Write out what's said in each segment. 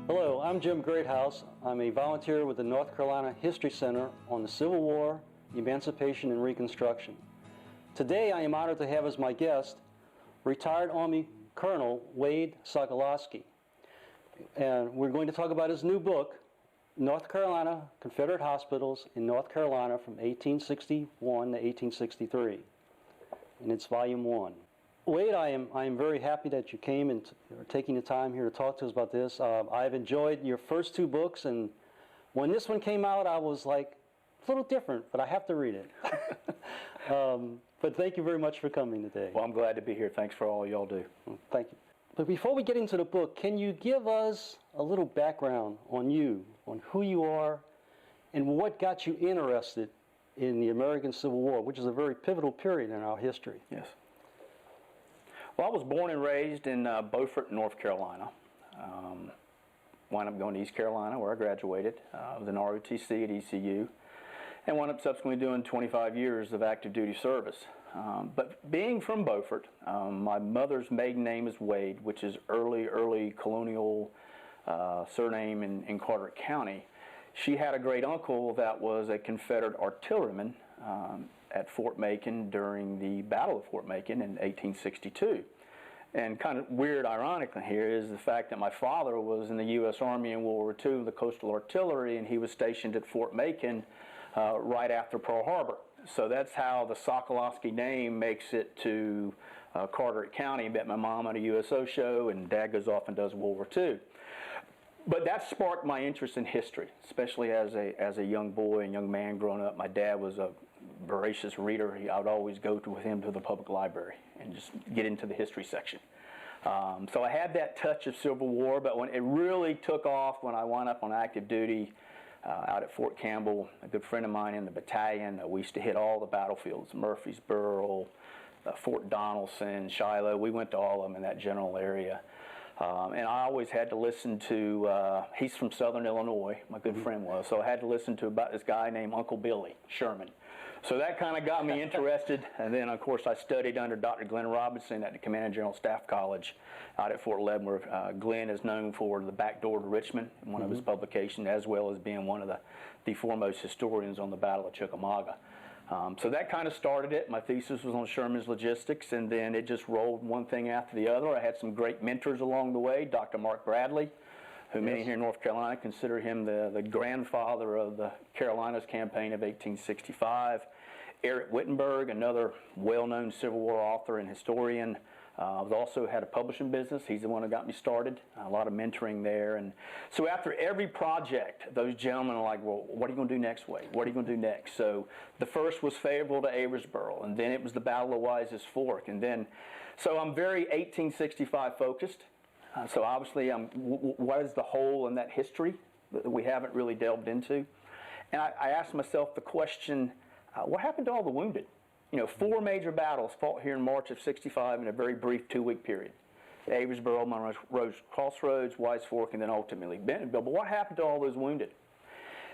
Hello, I'm Jim Greathouse. I'm a volunteer with the North Carolina History Center on the Civil War, Emancipation, and Reconstruction. Today I am honored to have as my guest retired Army Colonel Wade Sokolosky. And we're going to talk about his new book, North Carolina Confederate Hospitals in North Carolina from 1861 to 1863. And it's volume 1. Wade, I am very happy that you came and are taking the time here to talk to us about this. I've enjoyed your first 2 books, and when this one came out, I was like, a little different, but I have to read it. But thank you very much for coming today. Well, I'm glad to be here. Thanks for all y'all do. Thank you. But before we get into the book, can you give us a little background on you, on who you are, and what got you interested in the American Civil War, which is a very pivotal period in our history? Yes. Well, I was born and raised in Beaufort, North Carolina. Wound up going to East Carolina, where I graduated. I was in ROTC at ECU, and wound up subsequently doing 25 years of active duty service. But being from Beaufort, my mother's maiden name is Wade, which is early colonial surname in Carteret County. She had a great uncle that was a Confederate artilleryman at Fort Macon during the Battle of Fort Macon in 1862. And kind of weird, ironically here, is the fact that my father was in the U.S. Army in World War II, the Coastal Artillery, and he was stationed at Fort Macon right after Pearl Harbor. So that's how the Sokolosky name makes it to Carteret County. Met my mom at a USO show, and Dad goes off and does World War II. But that sparked my interest in history, especially as a young boy and young man growing up. My dad was a voracious reader. I would always go with him to the public library and just get into the history section. So I had that touch of Civil War, but when it really took off when I wound up on active duty out at Fort Campbell, a good friend of mine in the battalion, we used to hit all the battlefields, Murfreesboro, Fort Donelson, Shiloh. We went to all of them in that general area. And I always had to listen to, he's from Southern Illinois, my good friend was, so I had to listen to about this guy named Uncle Billy Sherman. So that kind of got me interested, and then of course I studied under Dr. Glenn Robinson at the Commanding General Staff College out at Fort Leavenworth. Glenn is known for The Back Door to Richmond, one of his publications, as well as being one of the foremost historians on the Battle of Chickamauga. So that kind of started it. My thesis was on Sherman's logistics, and then it just rolled one thing after the other. I had some great mentors along the way. Dr. Mark Bradley, who many here in North Carolina consider him the grandfather of the Carolinas campaign of 1865. Eric Wittenberg, another well-known Civil War author and historian. Also had a publishing business. He's the one who got me started. A lot of mentoring there. And so after every project, those gentlemen are like, well, what are you going to do next, Wade? What are you going to do next? So the first was favorable to Aversboro, and then it was the Battle of Wise's Fork. And then, so I'm very 1865 focused. So obviously, what is the hole in that history that we haven't really delved into? And I asked myself the question, what happened to all the wounded? You know, 4 major battles fought here in March of '65 in a very brief 2-week period. Aversboro, Monroe Crossroads, Wise Fork, and then ultimately Bentonville. But what happened to all those wounded?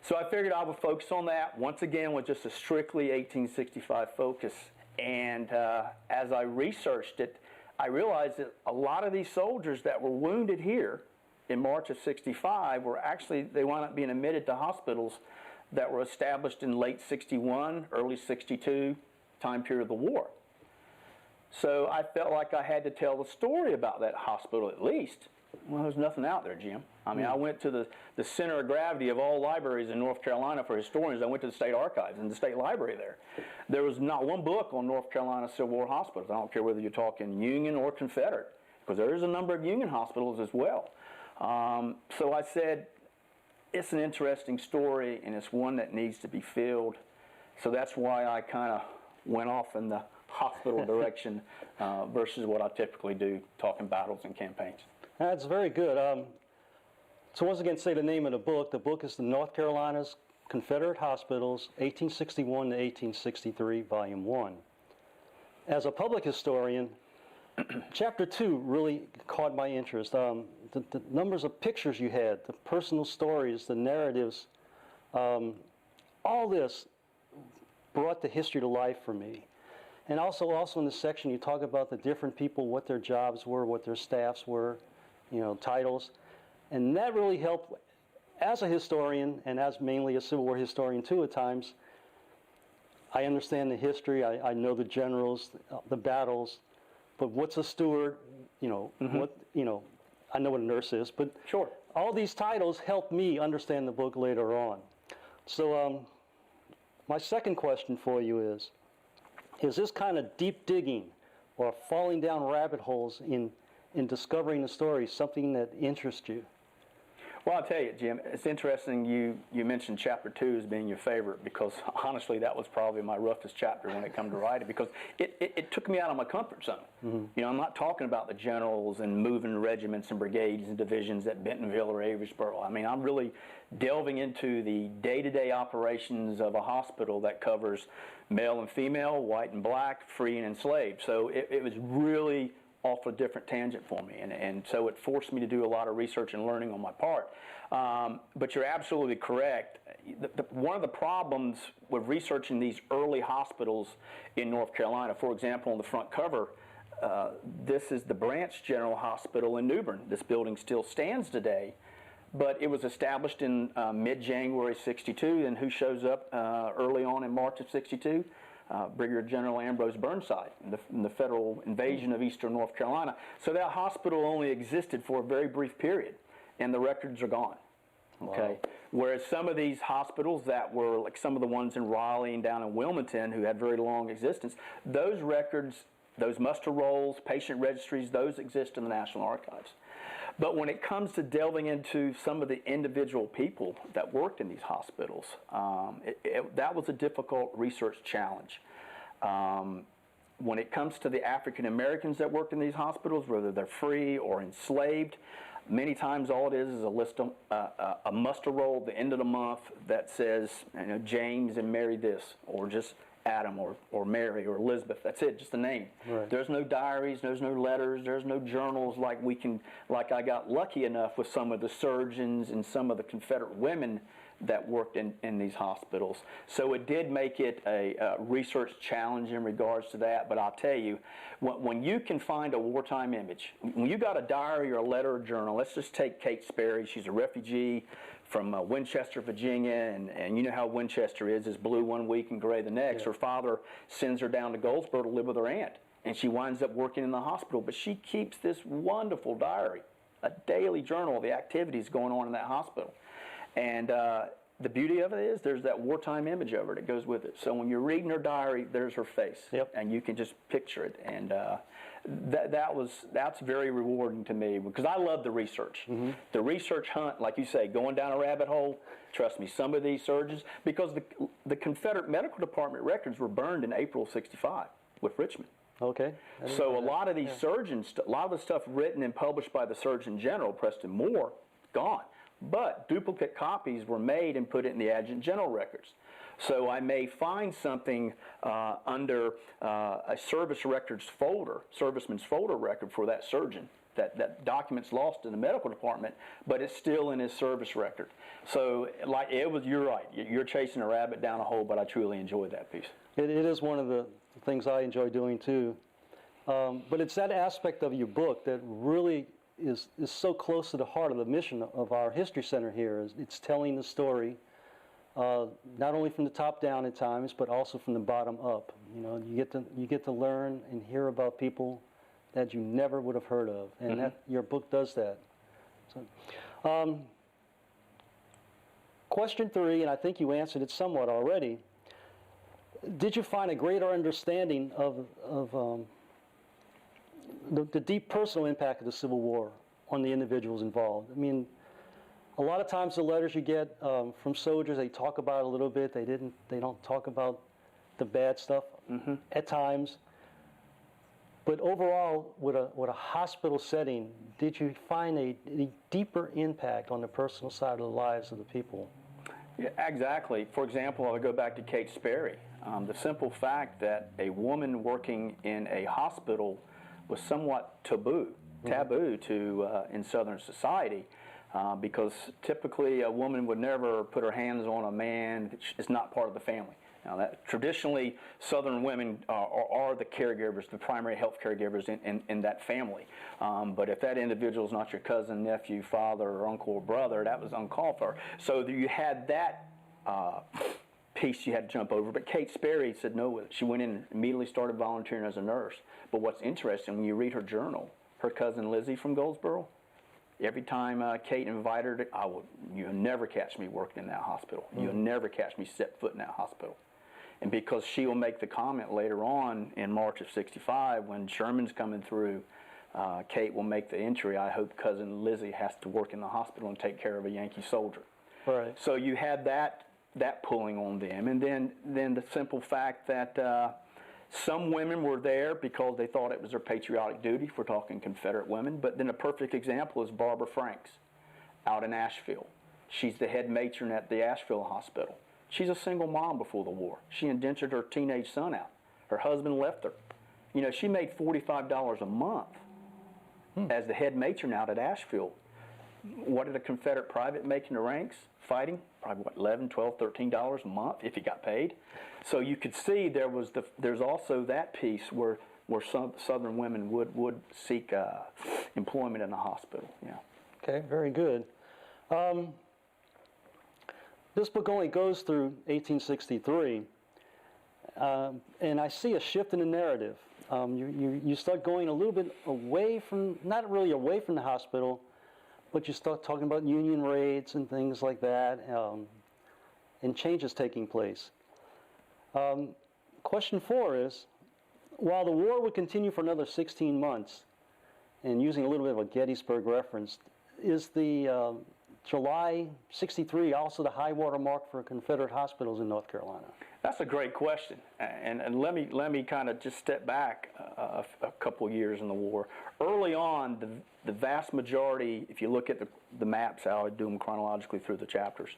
So I figured I would focus on that, once again, with just a strictly 1865 focus. And as I researched it, I realized that a lot of these soldiers that were wounded here in March of '65 were actually, they wound up being admitted to hospitals that were established in late '61, early '62, time period of the war. So I felt like I had to tell the story about that hospital at least. Well, there's nothing out there, Jim. I mean, I went to the center of gravity of all libraries in North Carolina for historians. I went to the state archives and the state library there. There was not one book on North Carolina Civil War hospitals. I don't care whether you're talking Union or Confederate, because there is a number of Union hospitals as well. So I said, it's an interesting story, and it's one that needs to be filled. So that's why I kind of went off in the hospital direction versus what I typically do, talking battles and campaigns. That's very good. So once again, say the name of the book. The book is The North Carolina's Confederate Hospitals, 1861 to 1863, Volume 1. As a public historian, Chapter 2 really caught my interest. The numbers of pictures you had, the personal stories, the narratives, all this brought the history to life for me. And also in this section you talk about the different people, what their jobs were, what their staffs were, you know, titles. And that really helped as a historian and as mainly a Civil War historian too at times. I understand the history, I know the generals, the battles, but what's a steward, what, I know what a nurse is, but Sure. all these titles helped me understand the book later on. So my second question for you is this kind of deep digging or falling down rabbit holes in discovering the story something that interests you? Well, I'll tell you, Jim, it's interesting you mentioned chapter 2 as being your favorite, because honestly that was probably my roughest chapter when it come to writing, because it took me out of my comfort zone. Mm-hmm. I'm not talking about the generals and moving regiments and brigades and divisions at Bentonville or Avery'sboro. I mean, I'm really delving into the day-to-day operations of a hospital that covers male and female, white and black, free and enslaved. So it was really off a different tangent for me, and so it forced me to do a lot of research and learning on my part. But you're absolutely correct. One of the problems with researching these early hospitals in North Carolina, for example, on the front cover, this is the Branch General Hospital in New Bern. This building still stands today, but it was established in mid-January '62, and who shows up early on in March of '62? Brigadier General Ambrose Burnside in the federal invasion of eastern North Carolina. So that hospital only existed for a very brief period, and the records are gone. Okay. Wow. Whereas some of these hospitals that were like some of the ones in Raleigh and down in Wilmington who had very long existence, those records, those muster rolls, patient registries, those exist in the National Archives. But when it comes to delving into some of the individual people that worked in these hospitals, that was a difficult research challenge. When it comes to the African Americans that worked in these hospitals, whether they're free or enslaved, many times all it is a list of a muster roll at the end of the month that says, James and Mary this, or just Adam or Mary or Elizabeth. That's it, just a name. Right. There's no diaries, there's no letters, there's no journals like I got lucky enough with some of the surgeons and some of the Confederate women that worked in these hospitals. So it did make it a research challenge in regards to that, but I'll tell you, when you can find a wartime image, when you got a diary or a letter or journal, let's just take Kate Sperry, she's a refugee from Winchester, Virginia, and you know how Winchester is blue one week and gray the next. Yeah. Her father sends her down to Goldsboro to live with her aunt, and she winds up working in the hospital, but she keeps this wonderful diary, a daily journal of the activities going on in that hospital. And the beauty of it is there's that wartime image of her that goes with it. So when you're reading her diary, there's her face. Yep. And you can just picture it. And that's very rewarding to me, because I love the research. Mm-hmm. The research hunt, like you say, going down a rabbit hole, trust me, some of these surgeons, because the Confederate Medical Department records were burned in April of '65 with Richmond. Okay. So a lot of these surgeons, a lot of the stuff written and published by the Surgeon General, Preston Moore, gone. But duplicate copies were made and put in the Adjutant General records. So I may find something under a service records folder, serviceman's folder record for that surgeon. That document's lost in the medical department, but it's still in his service record. So you're right. You're chasing a rabbit down a hole, but I truly enjoyed that piece. It is one of the things I enjoy doing too. But it's that aspect of your book that really is so close to the heart of the mission of our History Center here. It's telling the story, not only from the top down at times, but also from the bottom up. You get to learn and hear about people that you never would have heard of, and mm-hmm. Your book does that. So, question 3, and I think you answered it somewhat already. Did you find a greater understanding of the deep personal impact of the Civil War on the individuals involved? I mean, a lot of times the letters you get from soldiers, they talk about it a little bit. They don't talk about the bad stuff mm-hmm. at times. But overall, with a hospital setting, did you find a deeper impact on the personal side of the lives of the people? Yeah, exactly. For example, I'll go back to Kate Sperry. The simple fact that a woman working in a hospital was somewhat taboo to in Southern society, because typically a woman would never put her hands on a man. It's not part of the family. Now, that traditionally, Southern women are the caregivers, the primary health caregivers in that family. But if that individual is not your cousin, nephew, father, or uncle, or brother, that was uncalled for. So you had that piece you had to jump over. But Kate Sperry said no with it. She went in and immediately started volunteering as a nurse. But what's interesting, when you read her journal, her cousin Lizzie from Goldsboro, every time Kate invited her to, you'll never catch me working in that hospital. You'll never catch me set foot in that hospital. And because she will make the comment later on in March of '65 when Sherman's coming through, Kate will make the entry, I hope cousin Lizzie has to work in the hospital and take care of a Yankee soldier. Right. So you had that pulling on them. And then the simple fact that some women were there because they thought it was their patriotic duty, if we're talking Confederate women. But then a perfect example is Barbara Franks out in Asheville. She's the head matron at the Asheville Hospital. She's a single mom before the war. She indentured her teenage son out. Her husband left her. You know, she made $45 a month as the head matron out at Asheville. What did a Confederate private make in the ranks fighting? Probably what, $11, $12, $13 a month if he got paid. So you could see there's also that piece where some Southern women would seek employment in the hospital. Yeah. Okay, very good. This book only goes through 1863, and I see a shift in the narrative. You start going a little bit away from, not really away from the hospital, but you start talking about Union raids and things like that, and changes taking place. Question 4 is, while the war would continue for another 16 months, and using a little bit of a Gettysburg reference, is the July '63 also the high water mark for Confederate hospitals in North Carolina? That's a great question, and let me kind of just step back a couple years in the war. Early on, the vast majority, if you look at the maps, how I do them chronologically through the chapters,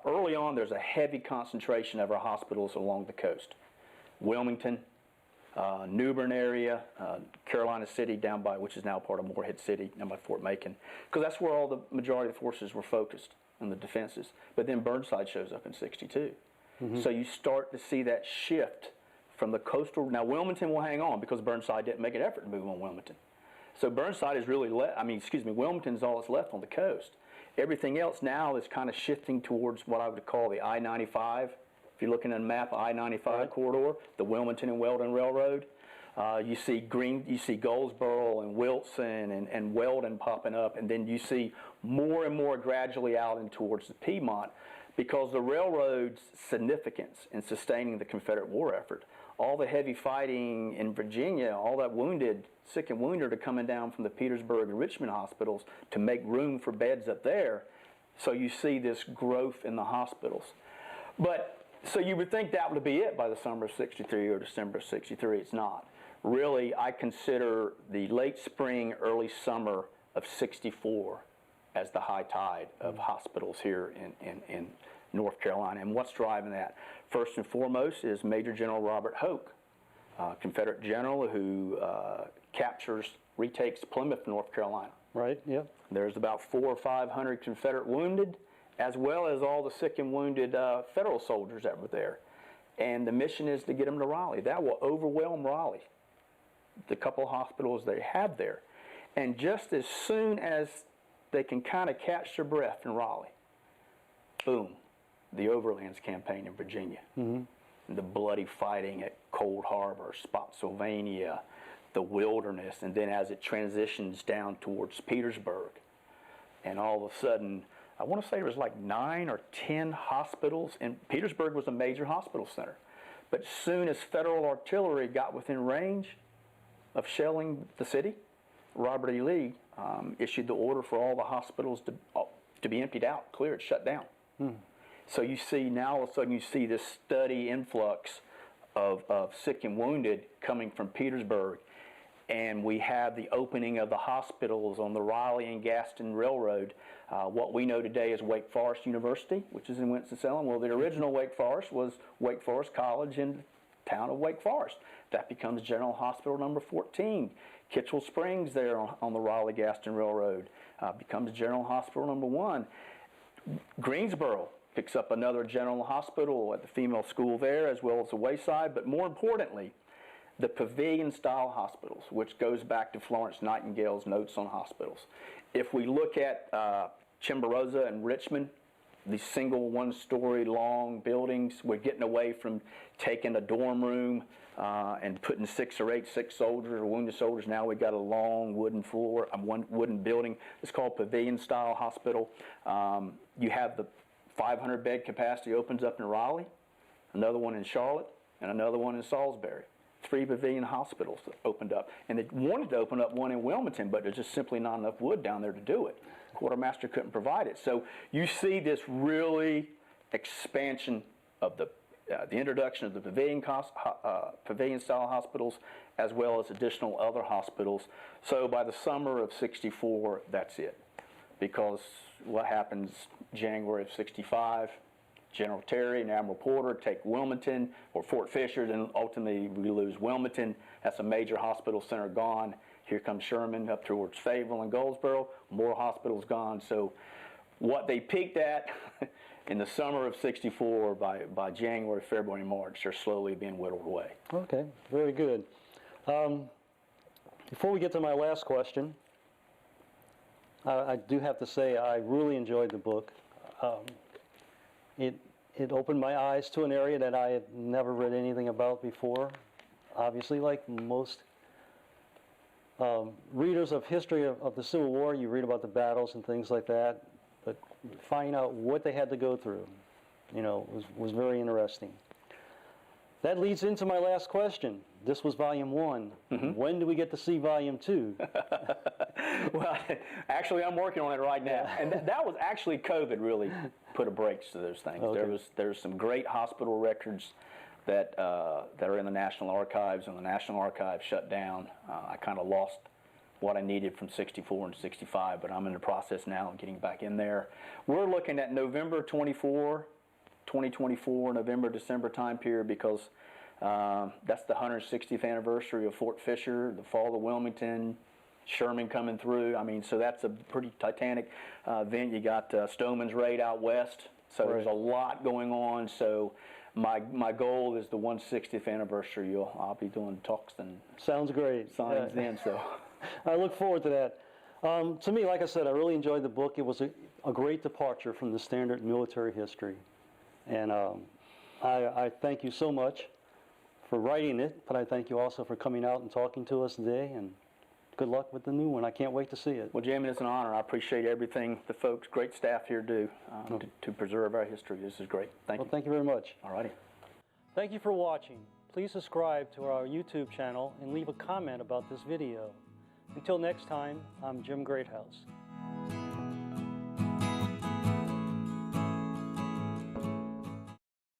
early on there's a heavy concentration of our hospitals along the coast. Wilmington, New Bern area, Carolina City down by, which is now part of Morehead City, down by Fort Macon, because that's where all the majority of the forces were focused on the defenses. But then Burnside shows up in '62. So you start to see that shift from the coastal. Now Wilmington will hang on because Burnside didn't make an effort to move on Wilmington. So Burnside is really Wilmington's all that's left on the coast. Everything else now is kind of shifting towards what I would call the I-95. If you're looking at a map, I-95 corridor, the Wilmington and Weldon Railroad, you see Goldsboro and Wilson and Weldon popping up, and then you see more and more gradually out and towards the Piedmont, because the railroad's significance in sustaining the Confederate war effort. All the heavy fighting in Virginia, all that sick and wounded are coming down from the Petersburg and Richmond hospitals to make room for beds up there. So you see this growth in the hospitals. So you would think that would be it by the summer of '63 or December of '63. It's not. Really, I consider the late spring, early summer of '64 as the high tide of hospitals here in North Carolina. And what's driving that? First and foremost is Major General Robert Hoke, Confederate general who retakes Plymouth, North Carolina. Right, yeah. There's about 400 or 500 Confederate wounded, as well as all the sick and wounded Federal soldiers that were there. And the mission is to get them to Raleigh. That will overwhelm Raleigh, the couple of hospitals they have there. And just as soon as they can kind of catch their breath in Raleigh, boom, the Overlands campaign in Virginia. The bloody fighting at Cold Harbor, Spotsylvania, the Wilderness, and then as it transitions down towards Petersburg. And all of a sudden, I want to say there was like 9 or 10 hospitals, and Petersburg was a major hospital center. But soon as Federal artillery got within range of shelling the city, Robert E. Lee issued the order for all the hospitals to be emptied out, cleared, shut down. So you see now, all of a sudden, you see this steady influx of sick and wounded coming from Petersburg. And we have the opening of the hospitals on the Raleigh and Gaston Railroad. What we know today as Wake Forest University, which is in Winston-Salem. Well, the original Wake Forest was Wake Forest College in the town of Wake Forest. That becomes General Hospital number 14. Kitchell Springs there on the Raleigh-Gaston Railroad becomes General Hospital number 1. Greensboro picks up another general hospital at the female school there, as well as the Wayside, but more importantly, the pavilion-style hospitals, which goes back to Florence Nightingale's notes on hospitals. If we look at Chimborazo and Richmond, these single one-story long buildings, we're getting away from taking a dorm room and putting 6 or 8 sick soldiers or wounded soldiers. Now we've got a long wooden floor, one wooden building. It's called pavilion-style hospital. You have the 500-bed capacity opens up in Raleigh, another one in Charlotte, and another one in Salisbury. 3 pavilion hospitals that opened up. And they wanted to open up one in Wilmington, but there's just simply not enough wood down there to do it. Quartermaster couldn't provide it. So you see this really expansion of the introduction of the pavilion-style hospitals, as well as additional other hospitals. So by the summer of '64, that's it. Because what happens January of '65, General Terry and Admiral Porter take Wilmington or Fort Fisher, then ultimately we lose Wilmington. That's a major hospital center gone. Here comes Sherman up towards Fayetteville and Goldsboro, more hospitals gone. So what they peaked at in the summer of '64, by January, February, March, they're slowly being whittled away. Okay, very good. Before we get to my last question, I do have to say I really enjoyed the book. It opened my eyes to an area that I had never read anything about before. Obviously, like most readers of history of the Civil War, you read about the battles and things like that, but finding out what they had to go through, was very interesting. That leads into my last question. This was Volume 1. Mm-hmm. When do we get to see Volume 2? Well, actually, I'm working on it right now. Yeah. And that was actually COVID really put a brakes to those things. Okay. There's some great hospital records that are in the National Archives, and the National Archives shut down. I kind of lost what I needed from '64 and '65, but I'm in the process now of getting back in there. We're looking at November 2024, November, December time period, because that's the 160th anniversary of Fort Fisher, the fall of Wilmington, Sherman coming through. I mean, so that's a pretty titanic event. You got Stoneman's raid out west, so right. There's a lot going on. So my goal is the 160th anniversary. I'll be doing talks and sounds great signs then. So I look forward to that. To me, like I said, I really enjoyed the book. It was a great departure from the standard military history. And I thank you so much for writing it, but I thank you also for coming out and talking to us today, and good luck with the new one. I can't wait to see it. Well, Jamie, it's an honor. I appreciate everything the folks, great staff here do to preserve our history. This is great. Thank you. Well, thank you very much. All righty. Thank you for watching. Please subscribe to our YouTube channel and leave a comment about this video. Until next time, I'm Jim Greathouse.